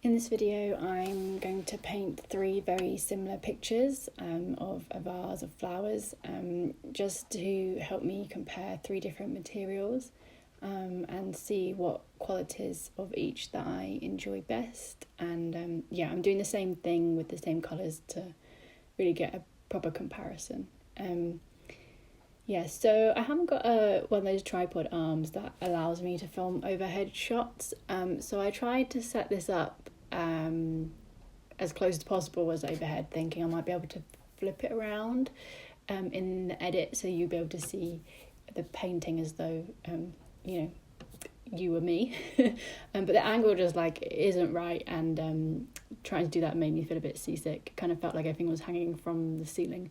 In this video, I'm going to paint 3 very similar pictures of a vase of flowers, just to help me compare 3 different materials and see what qualities of each that I enjoy best. And yeah, I'm doing the same thing with the same colours to really get a proper comparison. Yeah, so I haven't got one of those tripod arms that allows me to film overhead shots. So I tried to set this up as close as possible as overhead, thinking I might be able to flip it around in the edit, so you'll be able to see the painting as though you were me. But the angle just isn't right, and trying to do that made me feel a bit seasick. It kind of felt like everything was hanging from the ceiling.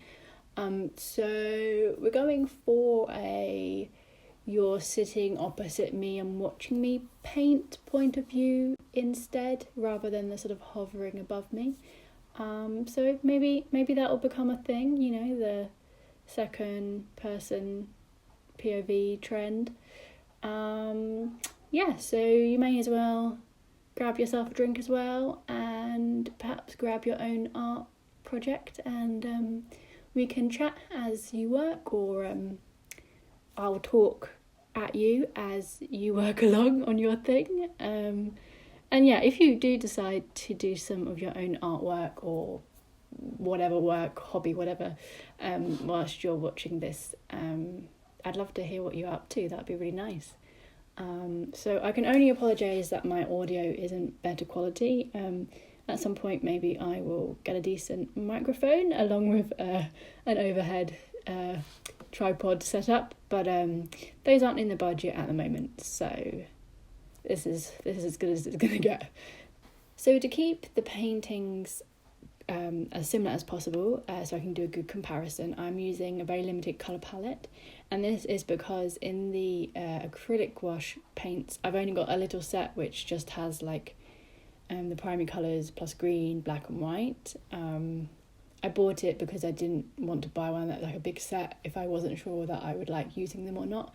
So we're going for a you're sitting opposite me and watching me paint point of view instead, rather than the sort of hovering above me. So maybe that will become a thing, the second person POV trend. Yeah, so you may as well grab yourself a drink as well, and perhaps grab your own art project, and we can chat as you work, or I'll talk at you as you work along on your thing. And yeah, if you do decide to do some of your own artwork or whatever work, hobby, whatever, whilst you're watching this, I'd love to hear what you're up to. That'd be really nice. So I can only apologise that my audio isn't better quality. At some point maybe I will get a decent microphone along with an overhead tripod setup, but those aren't in the budget at the moment, so this is as good as it's going to get. So to keep the paintings as similar as possible, so I can do a good comparison, I'm using a very limited colour palette, and this is because in the acrylic gouache paints I've only got a little set which just has the primary colours plus green, black and white. I bought it because I didn't want to buy one that a big set if I wasn't sure that I would like using them or not.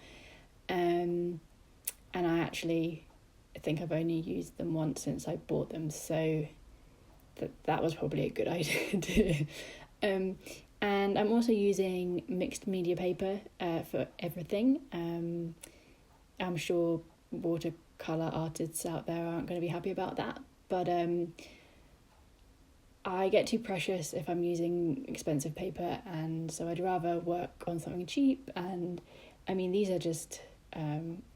And I actually think I've only used them once since I bought them, so that was probably a good idea too. And I'm also using mixed media paper for everything. I'm sure watercolour artists out there aren't going to be happy about that, but I get too precious if I'm using expensive paper, and so I'd rather work on something cheap. And I mean, these are just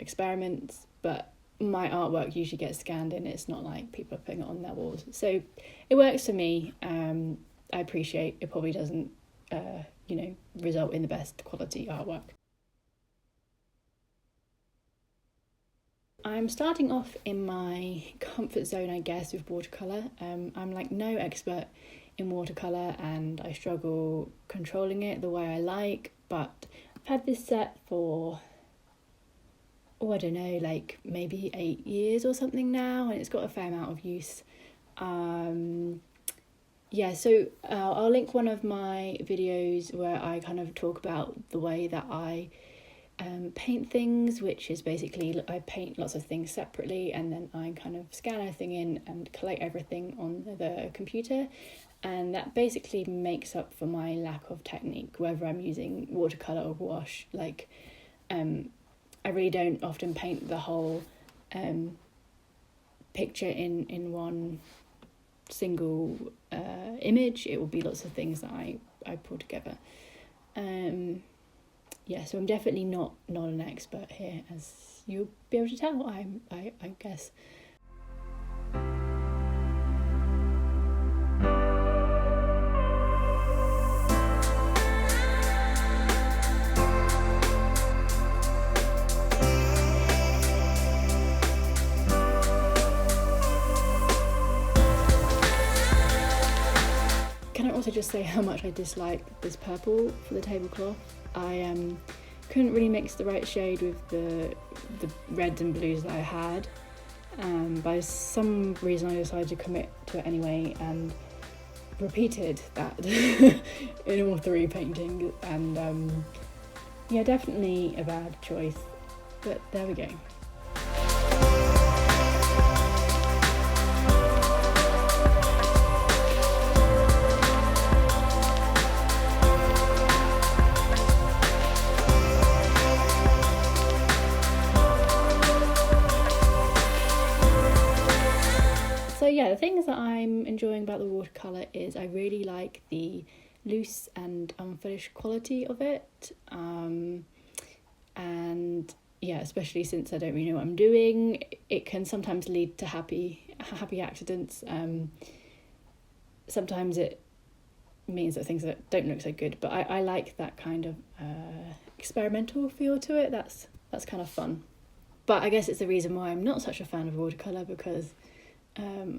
experiments, but my artwork usually gets scanned in. It's not like people are putting it on their walls, so it works for me. I appreciate it probably doesn't result in the best quality artwork. I'm starting off in my comfort zone, I guess, with watercolour. I'm no expert in watercolour, and I struggle controlling it the way I like, but I've had this set for, I don't know, maybe 8 years or something now, and it's got a fair amount of use. Yeah, so I'll link one of my videos where I kind of talk about the way that I paint things, which is basically I paint lots of things separately, and then I kind of scan everything in and collate everything on the computer, and that basically makes up for my lack of technique, whether I'm using watercolour or gouache. I really don't often paint the whole picture in one single image. It will be lots of things that I pull together. Yeah, so I'm definitely not an expert here, as you'll be able to tell, I guess. Can I also just say how much I dislike this purple for the tablecloth? I couldn't really mix the right shade with the reds and blues that I had. By some reason I decided to commit to it anyway, and repeated that in all 3 paintings, and yeah, definitely a bad choice, but there we go. So yeah, the things that I'm enjoying about the watercolour is I really like the loose and unfinished quality of it, and yeah, especially since I don't really know what I'm doing, it can sometimes lead to happy accidents. Sometimes it means that things that don't look so good, but I like that kind of experimental feel to it. That's kind of fun. But I guess it's the reason why I'm not such a fan of watercolour, because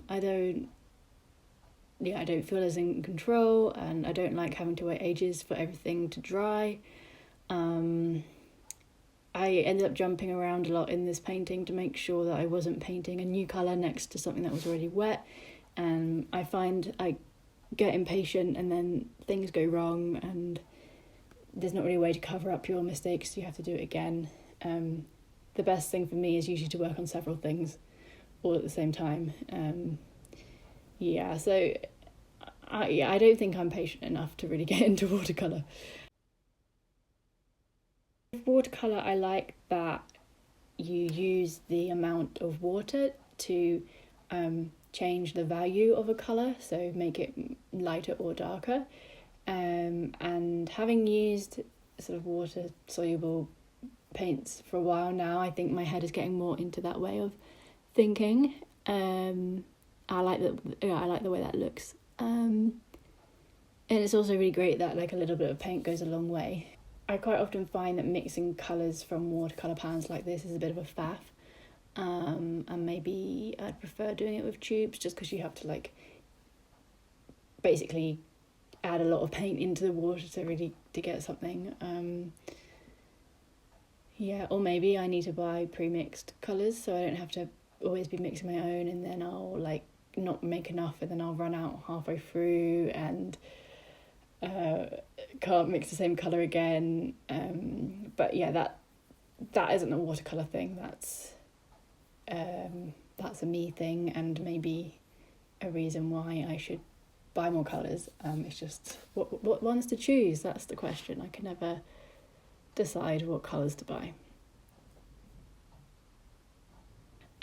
I don't feel as in control, and I don't like having to wait ages for everything to dry. I ended up jumping around a lot in this painting to make sure that I wasn't painting a new colour next to something that was already wet, and I find I get impatient and then things go wrong and there's not really a way to cover up your mistakes, so you have to do it again. The best thing for me is usually to work on several things all at the same time. So I don't think I'm patient enough to really get into watercolour. With watercolour, I like that you use the amount of water to change the value of a colour, so make it lighter or darker. And having used sort of water soluble paints for a while now, I think my head is getting more into that way of thinking. I like the way that looks. And it's also really great that like a little bit of paint goes a long way. I quite often find that mixing colours from watercolour pans like this is a bit of a faff. And maybe I'd prefer doing it with tubes, just because you have to like basically add a lot of paint into the water to get something. Or maybe I need to buy pre-mixed colours so I don't have to always be mixing my own, and then I'll like not make enough and then I'll run out halfway through and can't mix the same colour again. But yeah, that isn't a watercolour thing, that's a me thing, and maybe a reason why I should buy more colours. It's just what ones to choose, that's the question. I can never decide what colours to buy.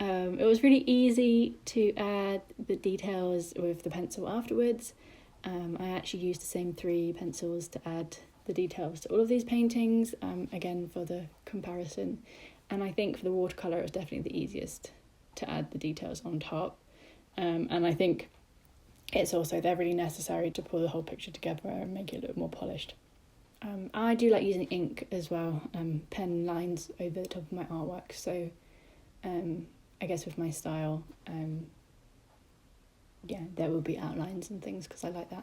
It was really easy to add the details with the pencil afterwards. I actually used the same 3 pencils to add the details to all of these paintings, again for the comparison. And I think for the watercolour it was definitely the easiest to add the details on top. And I think they're really necessary to pull the whole picture together and make it look more polished. I do like using ink as well, pen lines over the top of my artwork. So I guess with my style, there will be outlines and things because I like that.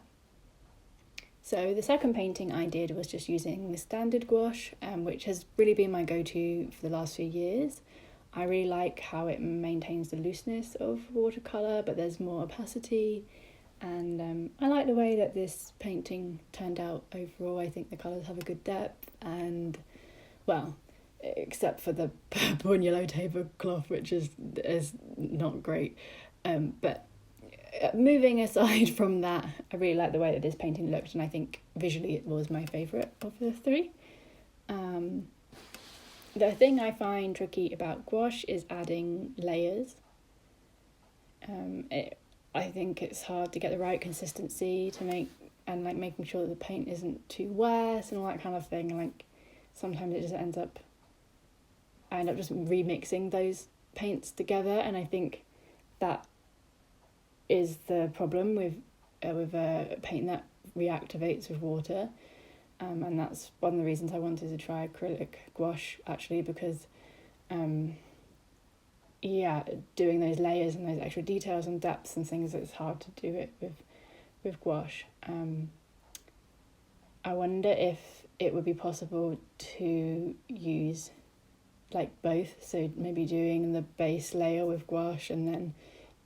So the second painting I did was just using the standard gouache, which has really been my go-to for the last few years. I really like how it maintains the looseness of watercolour, but there's more opacity. And I like the way that this painting turned out overall. I think the colours have a good depth, and well, except for the purple and yellow tablecloth, which is not great. But moving aside from that, I really like the way that this painting looked, and I think visually it was my favourite of the 3. The thing I find tricky about gouache is adding layers. I think it's hard to get the right consistency to make, and like making sure that the paint isn't too wet and all that kind of thing. Like sometimes it just I end up just remixing those paints together, and I think that is the problem with a paint that reactivates with water. And that's one of the reasons I wanted to try acrylic gouache, actually, because doing those layers and those extra details and depths and things, it's hard to do it with gouache. I wonder if it would be possible to use like both, so maybe doing the base layer with gouache and then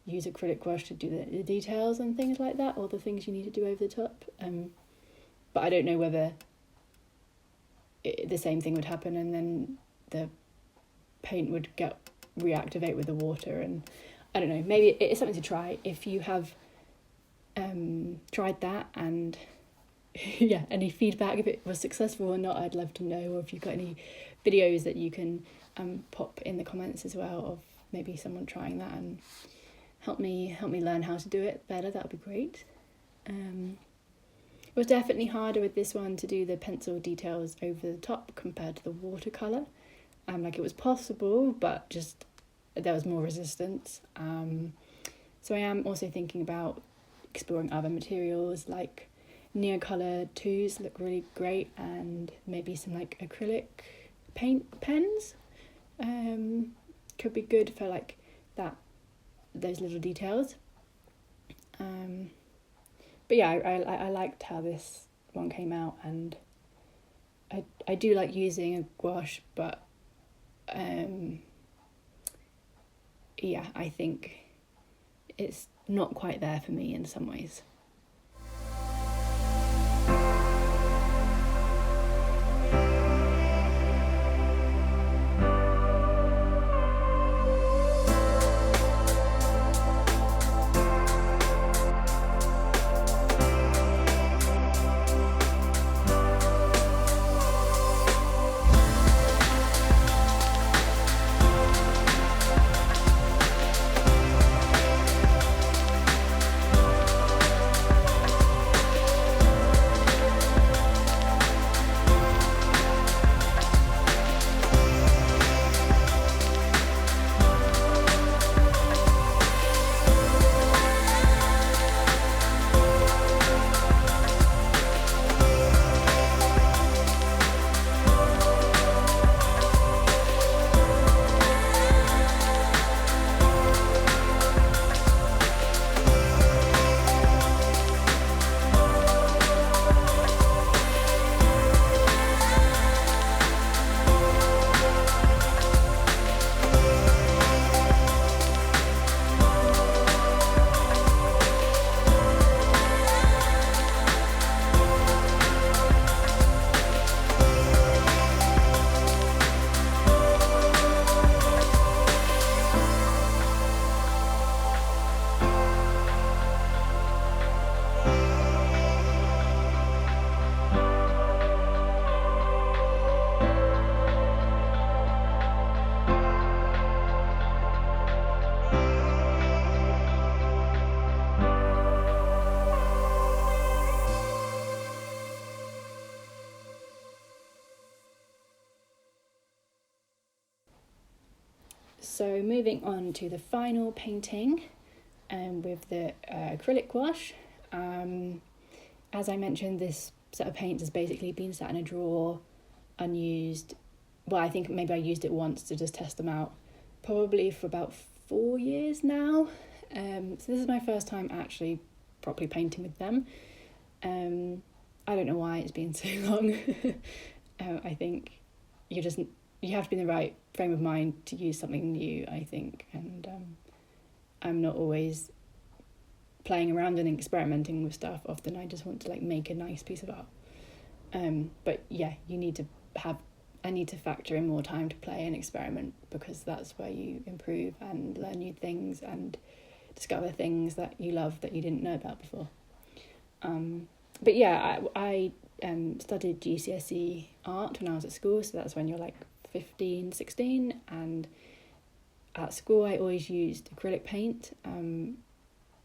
use acrylic gouache to do the details and things like that, or the things you need to do over the top. But I don't know whether the same thing would happen and then the paint would reactivate with the water, and I don't know, maybe it's something to try if you have tried that, and any feedback, if it was successful or not, I'd love to know. Or if you've got any videos that you can pop in the comments as well of maybe someone trying that and help me learn how to do it better, that would be great. It was definitely harder with this one to do the pencil details over the top compared to the watercolour. Like, it was possible, but just there was more resistance. So I am also thinking about exploring other materials, like Neocolor 2s look really great, and maybe some like acrylic paint pens could be good for like those little details. But yeah, I liked how this one came out, and I do like using a gouache, but yeah, I think it's not quite there for me in some ways. So moving on to the final painting with the acrylic gouache. As I mentioned, this set of paints has basically been sat in a drawer, unused. Well, I think maybe I used it once to just test them out, probably for about 4 years now. So this is my first time actually properly painting with them. I don't know why it's been so long. I think you have to be in the right frame of mind to use something new, I think, and I'm not always playing around and experimenting with stuff. Often I just want to like make a nice piece of art. But yeah, I need to factor in more time to play and experiment, because that's where you improve and learn new things and discover things that you love that you didn't know about before. But yeah, I studied GCSE art when I was at school, so that's when you're like 15, 16, and at school I always used acrylic paint.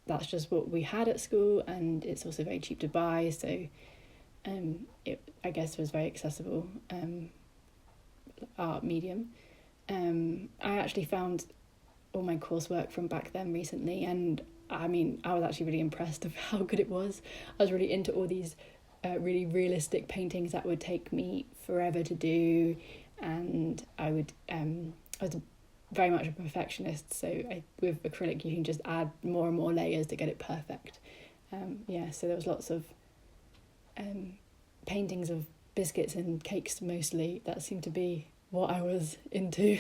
That's just what we had at school, and it's also very cheap to buy, so it, I guess, was very accessible art medium. I actually found all my coursework from back then recently, and I mean, I was actually really impressed of how good it was. I was really into all these really realistic paintings that would take me forever to do, and I was very much a perfectionist, so with acrylic you can just add more and more layers to get it perfect. So there was lots of paintings of biscuits and cakes mostly. That seemed to be what I was into.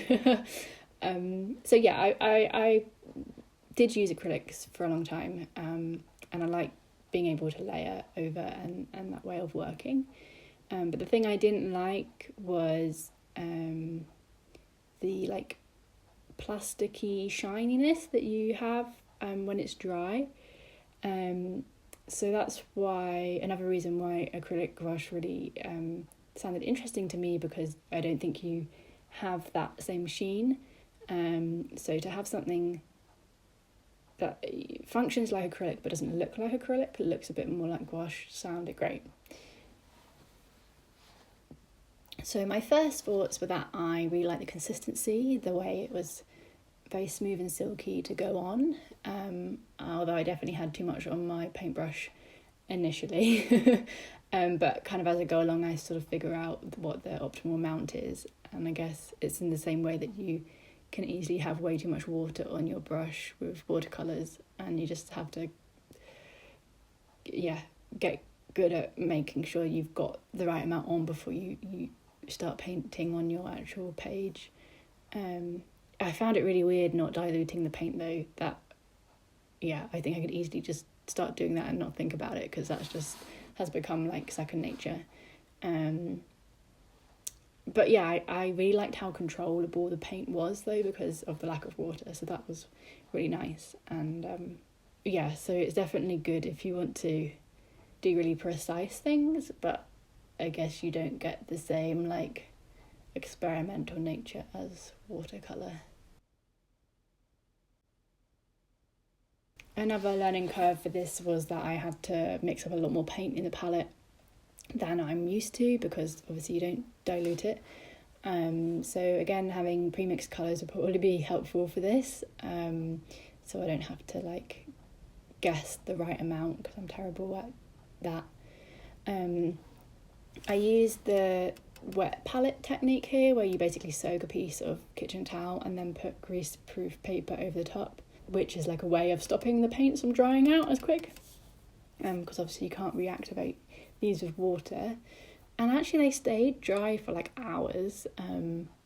So yeah, I did use acrylics for a long time, and I like being able to layer over and that way of working. But the thing I didn't like was the like plasticky shininess that you have when it's dry. So that's why, another reason why acrylic gouache really sounded interesting to me, because I don't think you have that same sheen. So to have something that functions like acrylic but doesn't look like acrylic. It looks a bit more like gouache. Sounded great. So my first thoughts were that I really liked the consistency, the way it was very smooth and silky to go on, although I definitely had too much on my paintbrush initially. But kind of as I go along, I sort of figure out what the optimal amount is, and I guess it's in the same way that you can easily have way too much water on your brush with watercolours, and you just have to get good at making sure you've got the right amount on before you start painting on your actual page. I found it really weird not diluting the paint though. I think I could easily just start doing that and not think about it, because that's just has become like second nature. But yeah, I really liked how controllable the paint was though, because of the lack of water, so that was really nice. And so it's definitely good if you want to do really precise things, but I guess you don't get the same like experimental nature as watercolour. Another learning curve for this was that I had to mix up a lot more paint in the palette than I'm used to, because obviously you don't dilute it. So again, having pre-mixed colours would probably be helpful for this, so I don't have to like guess the right amount, because I'm terrible at that. I used the wet palette technique here, where you basically soak a piece of kitchen towel and then put grease-proof paper over the top, which is like a way of stopping the paints from drying out as quick, because obviously you can't reactivate these with water. And actually they stayed dry for like hours,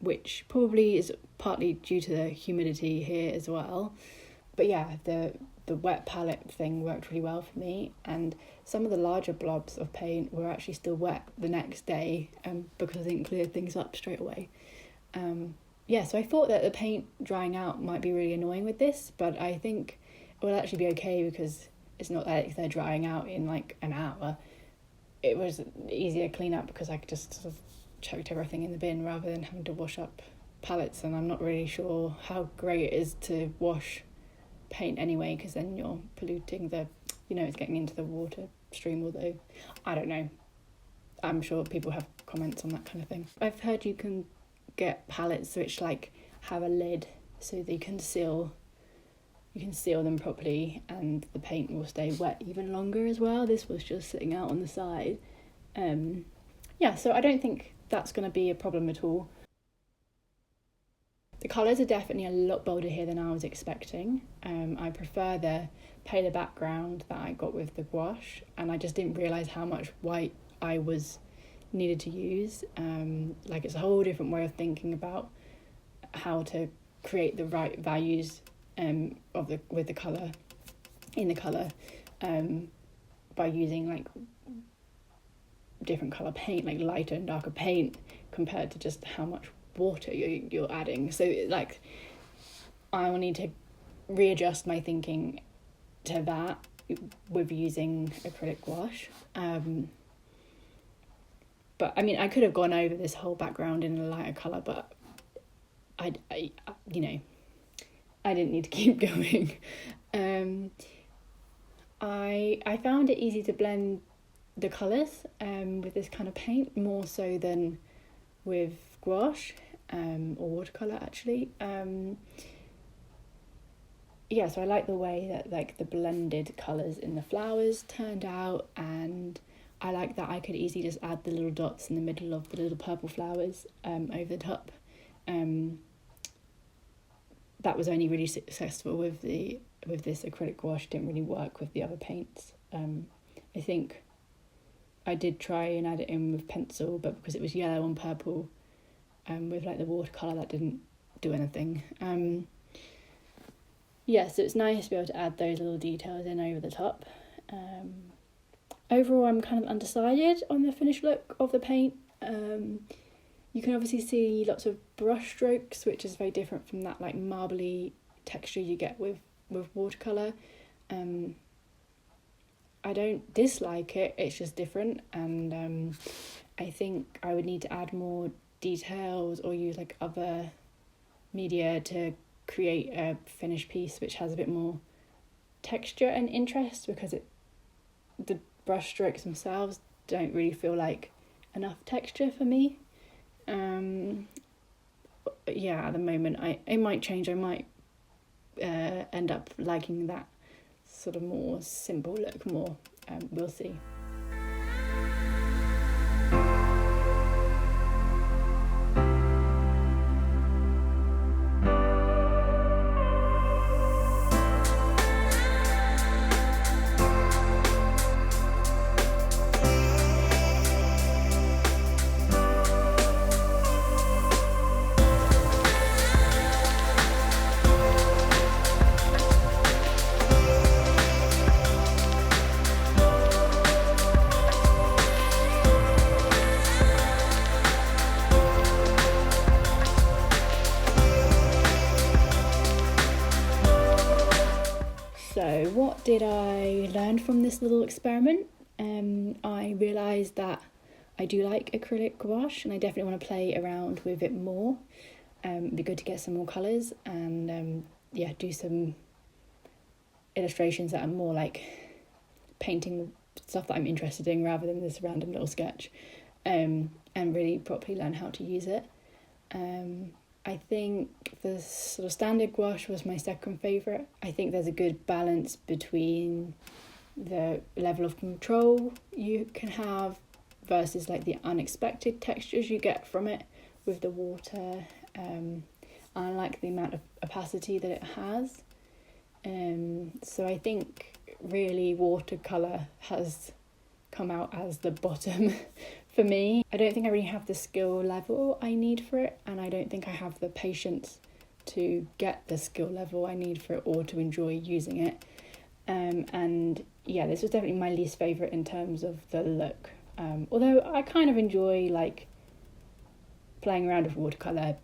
which probably is partly due to the humidity here as well. But yeah, the wet palette thing worked really well for me, and some of the larger blobs of paint were actually still wet the next day, because I didn't clear things up straight away. So I thought that the paint drying out might be really annoying with this, but I think it will actually be okay, because it's not like they're drying out in like an hour. It was easier to clean up because I just sort of chucked everything in the bin rather than having to wash up palettes, and I'm not really sure how great it is to wash paint anyway, because then you're polluting it's getting into the water stream, although I don't know, I'm sure people have comments on that kind of thing. I've heard you can get palettes which like have a lid so that you can seal them properly and the paint will stay wet even longer as well. This was just sitting out on the side. So I don't think that's going to be a problem at all. The colours are definitely a lot bolder here than I was expecting. I prefer the paler background that I got with the gouache, and I just didn't realise how much white I needed to use. It's a whole different way of thinking about how to create the right values with the colour in the colour, by using like different colour paint, like lighter and darker paint, compared to just how much water you're adding. So like I will need to readjust my thinking to that with using acrylic gouache. But I mean, I could have gone over this whole background in a lighter colour, but I didn't need to keep going. I found it easy to blend the colours with this kind of paint, more so than with gouache or watercolour actually. So I like the way that like the blended colours in the flowers turned out, and I like that I could easily just add the little dots in the middle of the little purple flowers over the top. That was only really successful with this acrylic gouache. It didn't really work with the other paints. I think I did try and add it in with pencil, but because it was yellow and purple with like the watercolour, that didn't do anything. So it's nice to be able to add those little details in over the top. Overall, I'm kind of undecided on the finished look of the paint. You can obviously see lots of brush strokes, which is very different from that like marbly texture you get with watercolour. I don't dislike it, it's just different, and I think I would need to add more details or use like other media to create a finished piece which has a bit more texture and interest, because the brush strokes themselves don't really feel like enough texture for me. Yeah, at the moment it might change. I might end up liking that sort of more simple look more. We'll see. So what did I learn from this little experiment? I realised that I do like acrylic gouache, and I definitely want to play around with it more. It'd be good to get some more colours and do some illustrations that are more like painting stuff that I'm interested in rather than this random little sketch, and really properly learn how to use it. I think the sort of standard gouache was my second favourite. I think there's a good balance between the level of control you can have versus like the unexpected textures you get from it with the water. I like the amount of opacity that it has. So I think really watercolour has come out as the bottom for me. I don't think I really have the skill level I need for it, and I don't think I have the patience to get the skill level I need for it or to enjoy using it. And yeah, this was definitely my least favourite in terms of the look. Although I kind of enjoy like playing around with watercolour,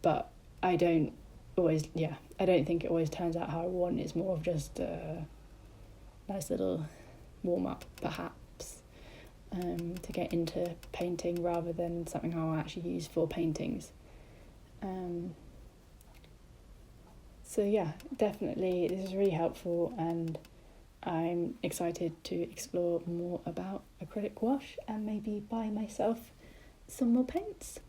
but I don't think it always turns out how I want. It's more of just a nice little warm-up perhaps, to get into painting rather than something I'll actually use for paintings. So yeah, definitely this is really helpful, and I'm excited to explore more about acrylic gouache and maybe buy myself some more paints.